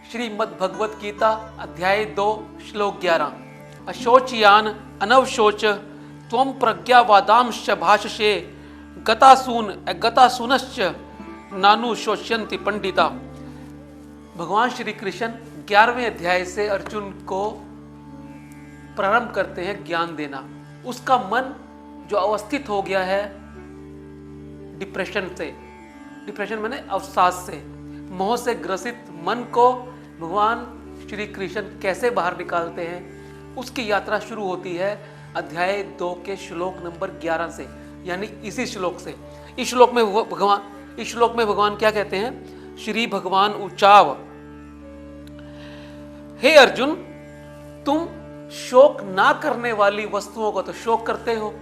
श्रीमद् भगवत गीता अध्याय 2 श्लोक 11। अशोचयान अनवशोच त्वं प्रज्ञावादांश्च भाषसे गतासून अगतासूनश्च नानु शोच्यन्ति पंडिता। भगवान श्री कृष्ण 11वें अध्याय से अर्जुन को प्रारंभ करते हैं ज्ञान देना। उसका मन जो अवस्थित हो गया है डिप्रेशन से, डिप्रेशन माने अवसाद से, मोह से ग्रसित मन को भगवान श्री कृष्ण कैसे बाहर निकालते हैं, उसकी यात्रा शुरू होती है अध्याय 2 के श्लोक नंबर 11 से, यानी इसी श्लोक से। इस श्लोक में भगवान क्या कहते हैं? श्री भगवान उचाव, हे अर्जुन, तुम शोक ना करने वाली वस्तुओं का तो शोक करते हो,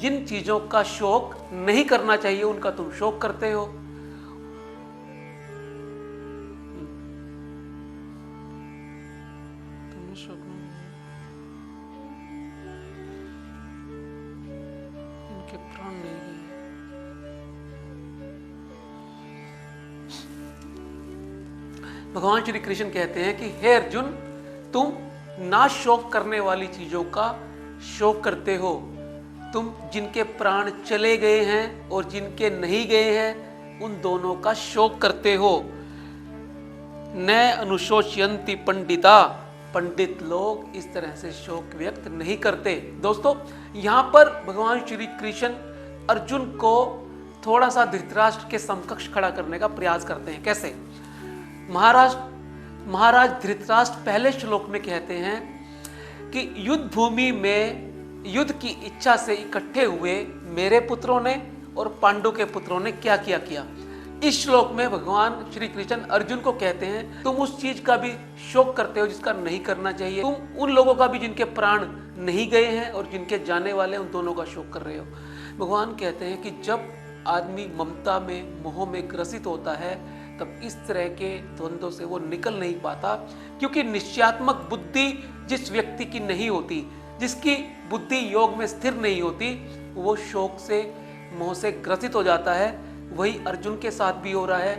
जिन चीजों का शोक नहीं करना चाहिए उनका तुम शोक करते हो। इनके प्राण नहीं गए। भगवान श्री कृष्ण कहते हैं कि हे अर्जुन, तुम ना शोक करने वाली चीजों का शोक करते हो। तुम जिनके प्राण चले गए हैं और जिनके नहीं गए हैं उन दोनों का शोक करते हो। न अनुशोचयन्ति पंडिता, पंडित लोग इस तरह से शोक व्यक्त नहीं करते। दोस्तों, यहां पर भगवान श्री कृष्ण अर्जुन को थोड़ा सा धृतराष्ट्र के समकक्ष खड़ा करने का प्रयास करते हैं। कैसे? महाराज धृतराष्ट्र पहले श्लोक में कहते हैं कि युद्ध भूमि में युद्ध की इच्छा से इकट्ठे हुए मेरे पुत्रों ने और पांडु के पुत्रों ने क्या किया किया। इस श्लोक में भगवान श्री कृष्ण अर्जुन को कहते हैं तुम उस चीज का भी शोक करते हो जिसका नहीं करना चाहिए। तुम उन लोगों का भी जिनके प्राण नहीं गए हैं और जिनके जाने वाले उन दोनों का शोक कर रहे हो। भगवान कहते हैं कि जब आदमी ममता में, मोह में ग्रसित होता है तब इस तरह के द्वंद्वों से वो निकल नहीं पाता, क्योंकि निश्चयात्मक बुद्धि जिस व्यक्ति की नहीं होती, जिसकी बुद्धि योग में स्थिर नहीं होती, वो शोक से, मोह से ग्रसित हो जाता है। वही अर्जुन के साथ भी हो रहा है,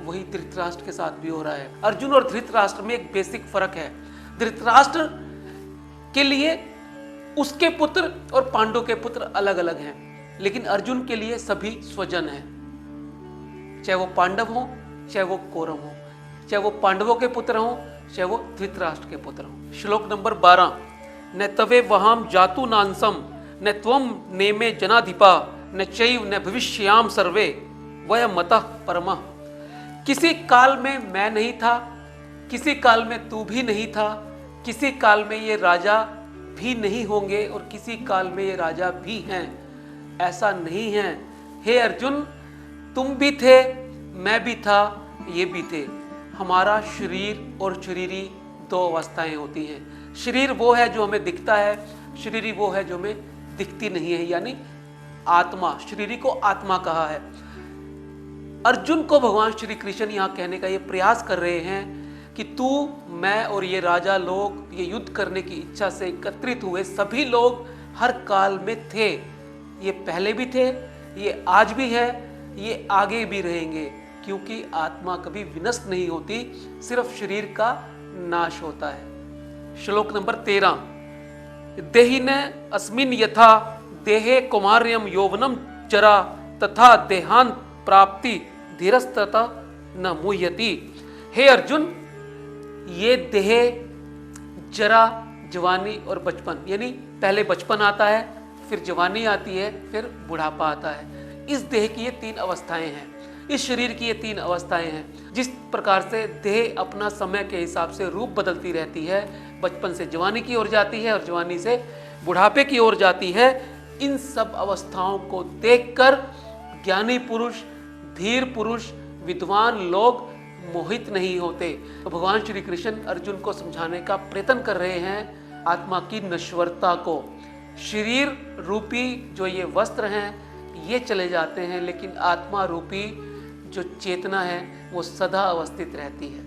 वही धृतराष्ट्र के साथ भी हो रहा है। अर्जुन और धृतराष्ट्र में एक बेसिक फर्क है। धृतराष्ट्र के लिए उसके पुत्र और पांडु के पुत्र अलग अलग हैं, लेकिन अर्जुन के लिए सभी स्वजन हैं। चाहे वो पांडव हो, चाहे वो कौरव हो, चाहे वो पांडवों के पुत्र हो, चाहे वो धृतराष्ट्र के पुत्र हो। श्लोक नंबर 12। न तवे वहाम जातु नांसम न त्वम नेमे जनाधिपा न चैव न भविष्याम सर्वे वयम मतः परमः। किसी काल में मैं नहीं था, किसी काल में तू भी नहीं था, किसी काल में ये राजा भी नहीं होंगे और किसी काल में ये राजा भी हैं। ऐसा नहीं है। हे अर्जुन, तुम भी थे, मैं भी था, ये भी थे। हमारा शरीर और शरीरी दो अवस्थाएं होती हैं। शरीर वो है जो हमें दिखता है, शरीरी वो है जो हमें दिखती नहीं है, यानी आत्मा। शरीरी को आत्मा कहा है। अर्जुन को भगवान श्री कृष्ण यहाँ कहने का ये प्रयास कर रहे हैं कि तू, मैं और ये राजा लोग, ये युद्ध करने की इच्छा से एकत्रित हुए सभी लोग हर काल में थे। ये पहले भी थे, ये आज भी है, ये आगे भी रहेंगे, क्योंकि आत्मा कभी विनष्ट नहीं होती, सिर्फ शरीर का नाश होता है। श्लोक नंबर 13। देहिन अस्मिन यथा देहे कौमार्यम यौवनम जरा तथा देहांत प्राप्ति धीरस्तता न मुह्यति। हे अर्जुन, ये देह, जरा, जवानी और बचपन, यानी पहले बचपन आता है, फिर जवानी आती है, फिर बुढ़ापा आता है। इस देह की ये 3 अवस्थाएं हैं, इस शरीर की ये 3 अवस्थाएं हैं। जिस प्रकार से देह अपना समय के हिसाब से रूप बदलती रहती है, बचपन से जवानी की ओर जाती है और जवानी से बुढ़ापे की ओर जाती है, इन सब अवस्थाओं को देखकर ज्ञानी पुरुष, धीर पुरुष, विद्वान लोग मोहित नहीं होते। तो भगवान श्री कृष्ण अर्जुन को समझाने का प्रयत्न कर रहे हैं आत्मा की नश्वरता को। शरीर रूपी जो ये वस्त्र हैं ये चले जाते हैं, लेकिन आत्मा रूपी जो चेतना है वो सदा अवस्थित रहती है।